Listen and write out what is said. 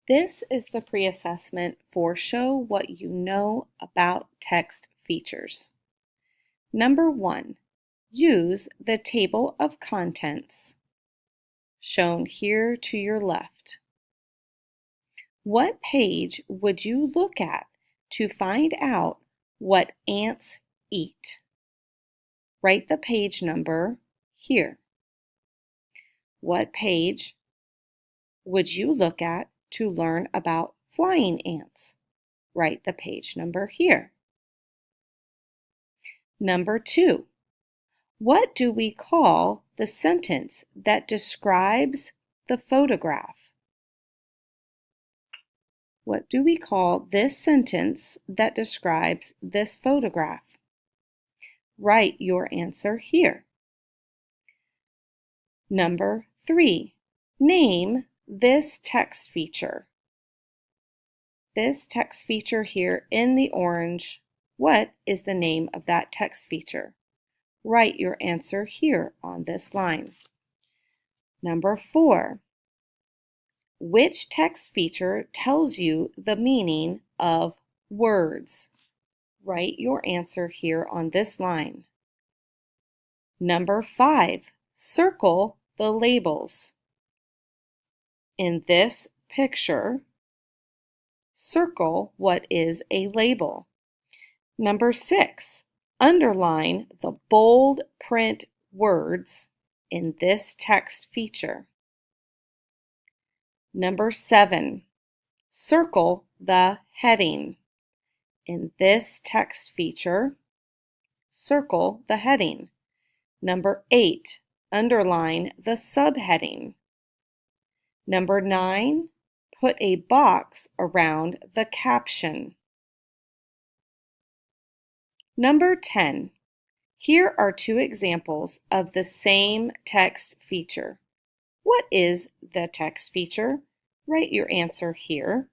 This is the pre-assessment for Show What You Know About Text Features. Number 1, use the table of contents shown here to your left. What page would you look at to find out what ants eat? Write the page number here. What page would you look at to learn about flying ants? Write the page number here. Number 2, what do we call the sentence that describes the photograph? What do we call this sentence that describes this photograph? Write your answer here. Number 3, name this text feature. This text feature here in the orange, what is the name of that text feature? Write your answer here on this line. Number 4, which text feature tells you the meaning of words? Write your answer here on this line. Number 5, circle the labels. In this picture, circle what is a label. Number 6, underline the bold print words in this text feature. Number 7, circle the heading. In this text feature, circle the heading. Number 8, underline the subheading. Number 9, put a box around the caption. Number 10, here are two examples of the same text feature. What is the text feature? Write your answer here.